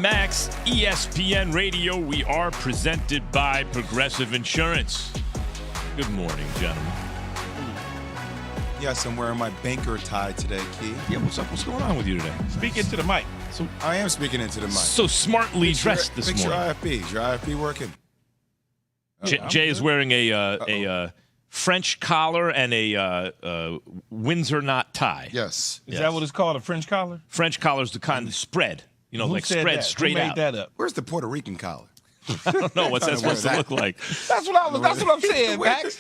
and Max, ESPN Radio. We are presented by Progressive Insurance. Good morning, gentlemen. Yes, I'm wearing my banker tie today, Key. Yeah, what's up? What's going on with you today? Speak into the mic. So I am speaking into the mic. So smartly dressed this Fix morning. your IFB. Is your IFB working? Jay is wearing a French collar and a Windsor knot tie. Yes. Is that what it's called, a French collar? French collar's the kind of spread. You know, Who like said spread that? straight Who made out. that up? Where's the Puerto Rican collar? I don't know what's that supposed to look like. That's what I'm saying, Max.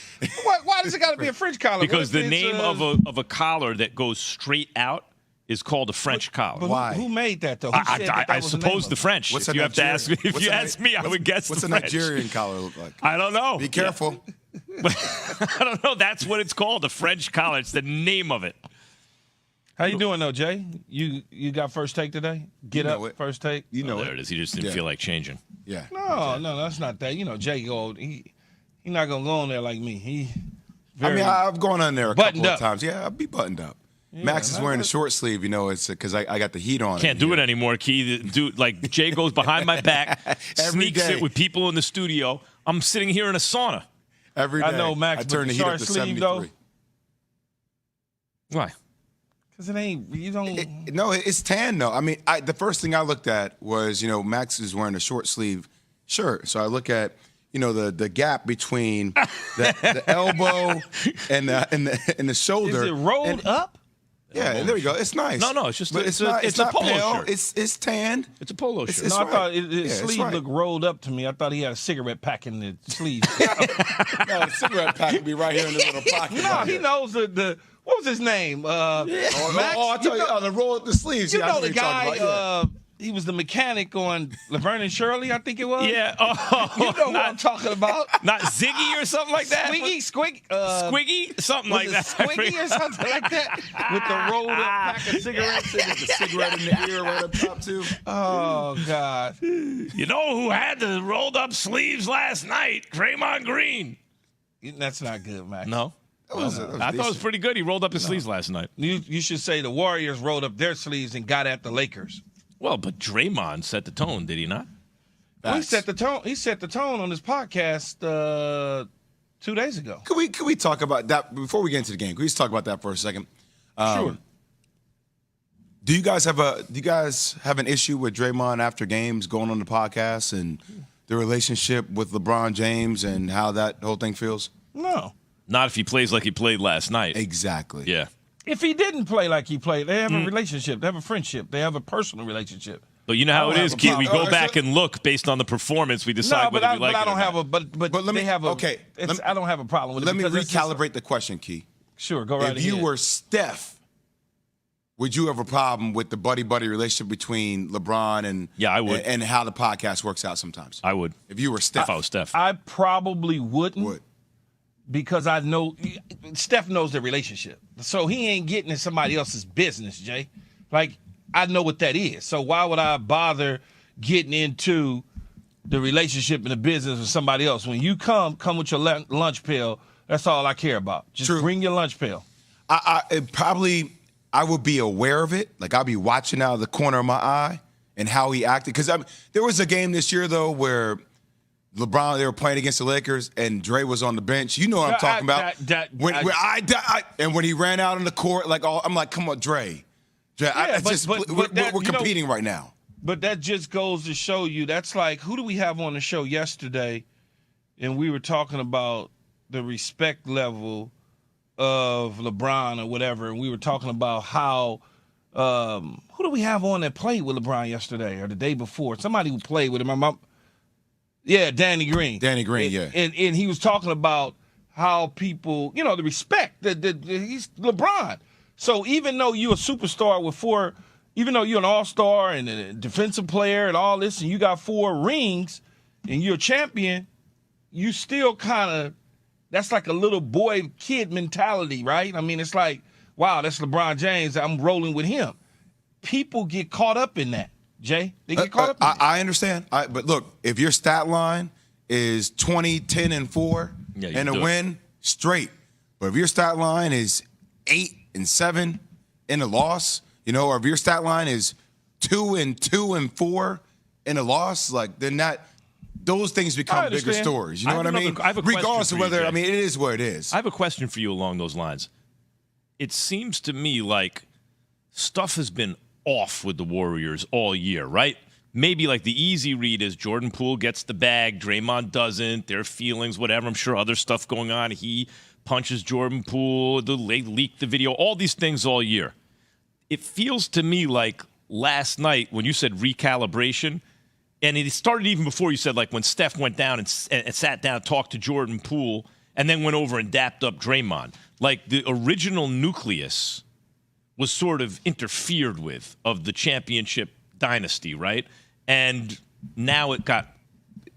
Why does it got to be a French collar? Because What the if it's, name of a collar that goes straight out is called a French collar. But Why? Who made that though? Who said that I was the suppose name the of it? French. What's If a you have to ask me, Nigerian- if you ask me, I would guess What's the a French. Nigerian collar look like? I don't know. Be careful. I don't know. That's what it's called, a French collar. It's the name of it. How you doing though, Jay? You got first take today? Get You know up, it. first take. You know There it is. He just didn't Yeah. feel like changing. Yeah. No, that's not that. You know, Jay Gold. He not gonna go on there like me. He. I mean, I've gone on there a couple Buttoned of up. times. Yeah, I'll be buttoned up. Max is wearing a short sleeve. You know, it's because I got the heat on. Can't do it anymore, Key. Dude, like Jay goes behind my back, Every sneaks day. it with people in the studio. I'm sitting here in a sauna. Every day. I know, Max, I but turn the the heat up short to sleeve, 73. though? Why? Cause it ain't. You don't. No, it's tan though. I mean, the first thing I looked at was, Max is wearing a short sleeve shirt. So I look at, the gap between the elbow and the shoulder. Is it rolled up? Yeah, and there you go. It's nice. No, it's just But it's not, a it's a not polo pale. shirt. It's tanned. It's a polo shirt. It's No, I right. thought his Yeah, it's sleeve right. looked rolled up to me. I thought he had a cigarette pack in the sleeve. No, the cigarette pack would be right here in the little pocket. No, right he here. knows the what was his name? Max. I tell you, the roll up the sleeves. You Yeah, I know what the you're talking guy. about, yeah. He was the mechanic on Laverne and Shirley, I think it was. Yeah. Oh, You know what I'm talking about? not Ziggy or something like that? Squiggy? Something like was that. it Squiggy or something like that? With the rolled up pack of cigarettes. With the cigarette in the ear right up top too. Oh God. You know who had the rolled up sleeves last night? Draymond Green. That's not good, Max. No. That was I thought it was decent. pretty good. He rolled up his sleeves last night. You should say the Warriors rolled up their sleeves and got at the Lakers. Well, but Draymond set the tone, did he not? Well, he Facts. set the tone. He set the tone on his podcast 2 days ago. Could we talk about that before we get into the game? Could we just talk about that for a second? Sure. Do you guys have an issue with Draymond after games going on the podcast and the relationship with LeBron James and how that whole thing feels? No. Not if he plays like he played last night. Exactly. Yeah. If he didn't play like he played, they have a relationship. They have a friendship. They have a personal relationship. But you know how I it don't is, have a kid. We problem. go back and look based on the performance. We decide No, but whether we like I it don't or have not. a but But let me they have a okay. I don't have a problem with it. Let me because it's just- recalibrate the question, Key. Sure, go right If you ahead. were Steph, would you have a problem with the buddy-buddy relationship between LeBron and Yeah, I would. and how the podcast works out sometimes? I would. If you were Steph, If I was Steph. I probably wouldn't. would. Because I know Steph knows the relationship. So he ain't getting in somebody else's business, Jay. Like, I know what that is. So why would I bother getting into the relationship and the business with somebody else? When you come with your lunch pail, that's all I care about. Just True. bring your lunch pail. I would be aware of it. Like, I'll be watching out of the corner of my eye and how he acted. Because there was a game this year, though, where LeBron, they were playing against the Lakers, and Dre was on the bench. You know what I'm talking about. When he ran out on the court, I'm like, come on, Dre. Yeah, we're competing right now. But that just goes to show you, that's like, who do we have on the show yesterday? And we were talking about the respect level of LeBron or whatever, and we were talking about how who do we have on that played with LeBron yesterday or the day before? Somebody who played with him. Yeah, Danny Green. Danny Green, yeah. And he was talking about how people, the respect that he's LeBron. So even though you're a superstar even though you're an all-star and a defensive player and all this, and you got 4 rings and you're a champion, you still kind of, that's like a little boy kid mentality, right? I mean, it's like, wow, that's LeBron James. I'm rolling with him. People get caught up in that, Jay. They get caught up in that. I understand. But look, if your stat line is 20, 10, and 4 Yeah, you and a do it. win, straight. But if your stat line is 8 and 7 in a loss, or if your stat line is 2 and 4 in a loss, like then those things become bigger understand. stories. You know what I mean? I have a question Regardless of for you, whether, Jay. I mean, it is what it is. I have a question for you along those lines. It seems to me like stuff has been off with the Warriors all year, right? Maybe like the easy read is Jordan Poole gets the bag, Draymond doesn't, their feelings, whatever. I'm sure other stuff going on. He punches Jordan Poole, they leaked the video, all these things all year. It feels to me like last night when you said recalibration, and it started even before you said like when Steph went down and sat down and talked to Jordan Poole and then went over and dapped up Draymond. Like the original nucleus was sort of interfered with of the championship dynasty, right? And now it got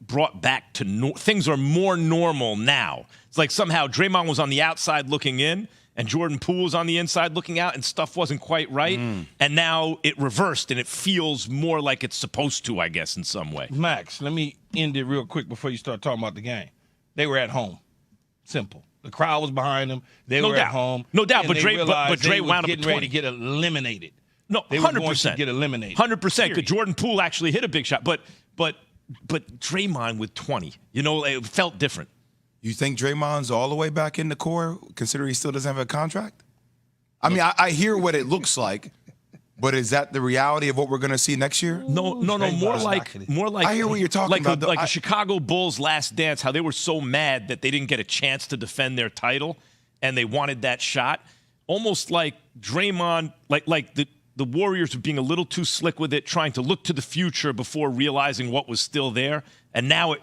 brought back to things are more normal now. It's like somehow Draymond was on the outside looking in and Jordan Poole was on the inside looking out and stuff wasn't quite right. And now it reversed and it feels more like it's supposed to, I guess, in some way. Max, let me end it real quick before you start talking about the game. They were at home. Simple. The crowd was behind them. They were at home. No doubt, and but they Dre realized they wound up getting at ready 20. to get eliminated. No, They were 100%. going to get eliminated. 100%. Period. Jordan Poole actually hit a big shot, but Draymond with 20, it felt different. You think Draymond's all the way back in the core, considering he still doesn't have a contract? I mean, I hear what it looks like, but is that the reality of what we're going to see next year? No. More like I hear what you're talking about, though. Like a Chicago Bulls last dance, how they were so mad that they didn't get a chance to defend their title, and they wanted that shot. Almost like Draymond, like the Warriors were being a little too slick with it, trying to look to the future before realizing what was still there. And now,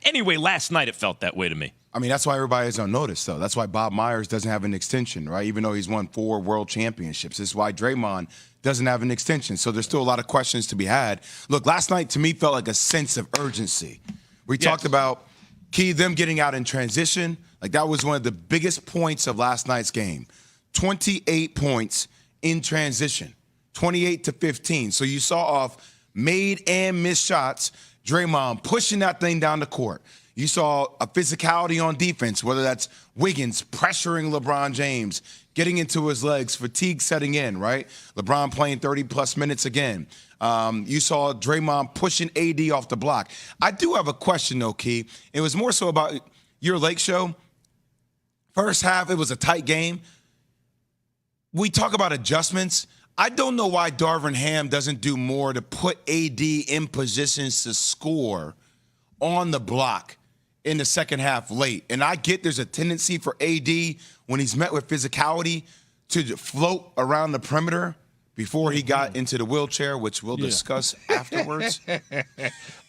anyway, last night it felt that way to me. I mean, that's why everybody's on notice, though. That's why Bob Myers doesn't have an extension, right? Even though he's won 4 world championships. This is why Draymond doesn't have an extension. So there's still a lot of questions to be had. Look, last night to me felt like a sense of urgency. We talked about them getting out in transition. Like that was one of the biggest points of last night's game. 28 points in transition, 28-15. So you saw off made and missed shots, Draymond pushing that thing down the court. You saw a physicality on defense, whether that's Wiggins pressuring LeBron James, getting into his legs, fatigue setting in, right? LeBron playing 30-plus minutes again. You saw Draymond pushing AD off the block. I do have a question, though, Key. It was more so about your Lake show. First half, it was a tight game. We talk about adjustments. I don't know why Darvin Ham doesn't do more to put AD in positions to score on the block in the second half late. And I get there's a tendency for AD when he's met with physicality to float around the perimeter before he got into the wheelchair, which we'll discuss afterwards.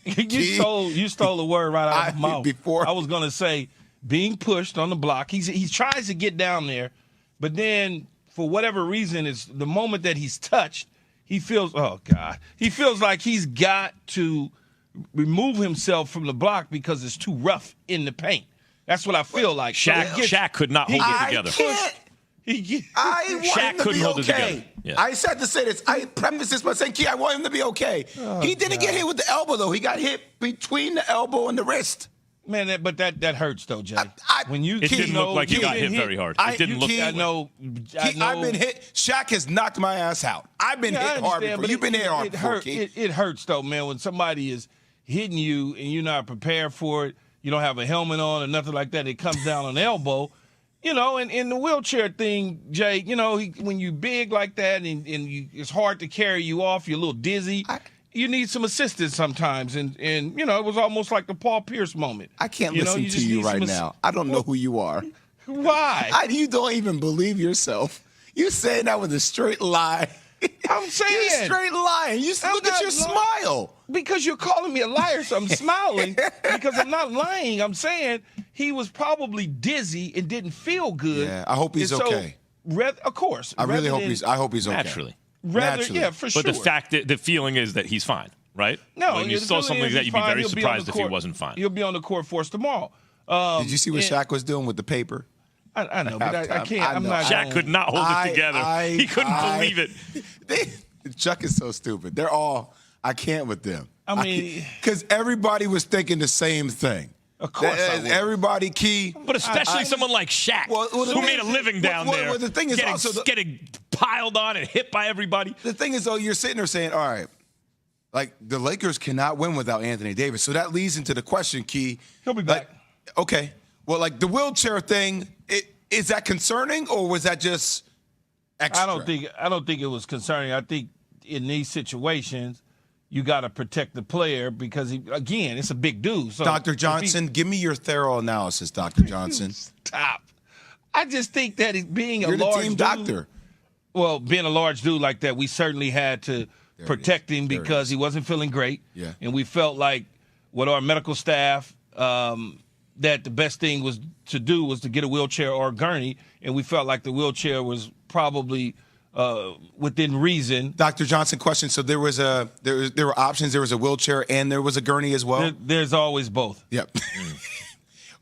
You stole the word right out of my mouth. Before I was going to say being pushed on the block. He tries to get down there, but then for whatever reason, it's the moment that he's touched, he feels like he's got to remove himself from the block because it's too rough in the paint. That's what I feel like. Shaq could not hold it together. Shaq couldn't hold it together. Yeah. I just had to say this. I preface this by saying, Key, I want him to be okay. He didn't get hit with the elbow, though. He got hit between the elbow and the wrist. Man, but that hurts, though, Jay. It didn't look like he got hit very hard. It didn't look that way. I've been hit. Shaq has knocked my ass out. I've been hit hard before. You've been hit hard before, Key. It hurts, though, man, when somebody is hitting you and you're not prepared for it. You don't have a helmet on or nothing like that. It comes down on the elbow. And in the wheelchair thing, Jay, when you big like that and it's hard to carry you off, you're a little dizzy. You need some assistance sometimes. And it was almost like the Paul Pierce moment. I can't listen to you right now. I don't know who you are. Why? You don't even believe yourself. You saying that with a straight lie. I'm saying. You're straight lying. Look at your smile. Because you're calling me a liar, so I'm smiling because I'm not lying. I'm saying he was probably dizzy and didn't feel good. Yeah, I hope he's okay. Of course. I hope he's okay. Naturally. Yeah, for sure. But the feeling is that he's fine, right? No, when you saw something like that, you'd be very surprised if he wasn't fine. He'll be on the court for us tomorrow. Did you see what Shaq was doing with the paper? I know, but I can't. I'm not. Shaq could not hold it together. He couldn't believe it. Chuck is so stupid. They're all. I can't with them. I mean, because everybody was thinking the same thing. Of course, everybody, Key. But especially someone like Shaq, who made a living down there. Well, the thing is also getting piled on and hit by everybody. The thing is, though, you're sitting there saying, all right, Like, the Lakers cannot win without Anthony Davis. So that leads into the question, Key. He'll be back. Okay. Well, like, the wheelchair thing, is that concerning, or was that just extra? I don't think it was concerning. I think in these situations, you got to protect the player because, again, it's a big dude. So Dr. Johnson, give me your thorough analysis, Dr. Johnson. Stop. I just think that being a You're the large team dude, doctor. well, being a large dude like that, we certainly had to protect him There it because is. he wasn't feeling great. Yeah. And we felt like with our medical staff that the best thing was to do was to get a wheelchair or a gurney, and we felt like the wheelchair was probably within reason. Dr. Johnson, question. So there were options. There was a wheelchair and there was a gurney as well? There's always both. Yep.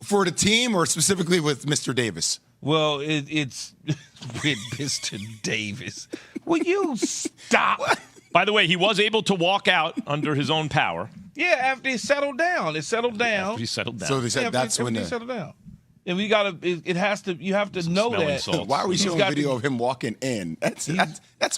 For the team or specifically with Mr. Davis? Well, it's with Mr. Davis. Will you stop? By the way, he was able to walk out under his own power. Yeah, after he settled down. It settled down. After he settled down. So they said that's when everything settled down. And we gotta. It has to. You have to know smelling that. salts. Why are we He's showing got video to- of him walking in? That's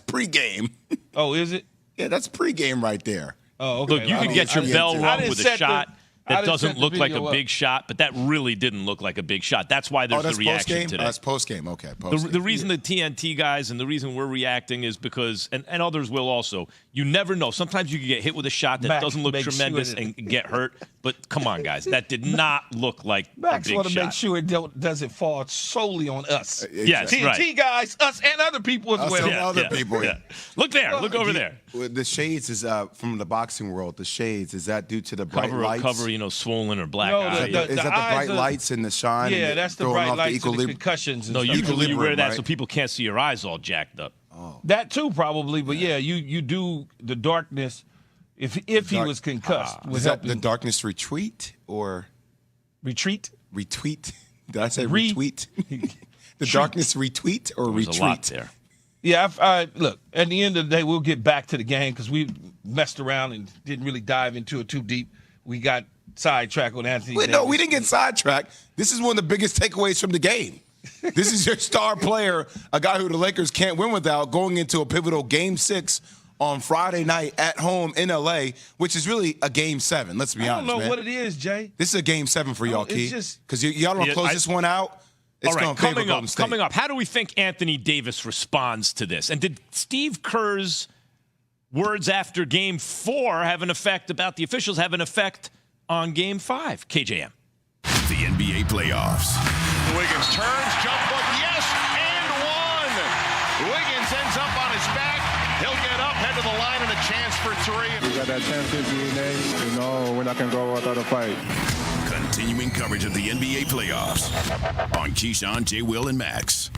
pregame. Oh, is it? Yeah, that's pregame right there. Oh, okay. Look, you I could didn't- get your I didn't- bell I rung didn't with a set the- shot I that didn't doesn't set the look like a video up. big shot, but that really didn't look like a big shot. That's why there's That's the reaction post-game? today. That's post-game. Okay, The post-game. reason the TNT guys and the reason we're reacting is because, and others will also, you never know. Sometimes you can get hit with a shot that Max doesn't look makes sure tremendous that- and get hurt. But come on, guys. That did not look like Max a big want to shot. make sure it doesn't fall solely on us. Yes, TNT right. guys, us and other people as Us well. and other people. Yeah. Look there. Look over there. Well, the shades is from the boxing world. The shades, is that due to the bright lights? Cover, swollen or black No, eye. the- Is that the eyes bright are- lights and the shine? Yeah, and that's the throwing bright off lights and the equilib- concussions. And No, stuff. usually you wear that right? so people can't see your eyes all jacked up. That too, probably. But yeah, you do the darkness. If he was concussed, Is was that the helping darkness retreat or retreat. retweet? Did I say Re- retweet? The darkness retweet or There's retreat? a lot there. Yeah, I look. At the end of the day, we'll get back to the game because we messed around and didn't really dive into it too deep. We got sidetracked on Anthony. Wait, no, Davis. we didn't get sidetracked. This is one of the biggest takeaways from the game. This is your star player, a guy who the Lakers can't win without, going into a pivotal Game 6 on Friday night at home in L.A., which is really a Game 7. Let's be I honest, don't know man. what it is, Jay. This is a Game 7 for y'all, it's Key. just- Because y'all don't Yeah, close this one out. It's All right, going to favor coming Golden up, State. coming up. How do we think Anthony Davis responds to this? And did Steve Kerr's words after Game 4 have an effect about the officials have an effect on Game 5? KJM. The NBA playoffs. Wiggins turns, jump hook, yes, and one. Wiggins ends up on his back. He'll get up, head to the line, and a chance for three. We got that championship DNA. You know, we're not going to go without a fight. Continuing coverage of the NBA playoffs on Keyshawn, J. Will, and Max.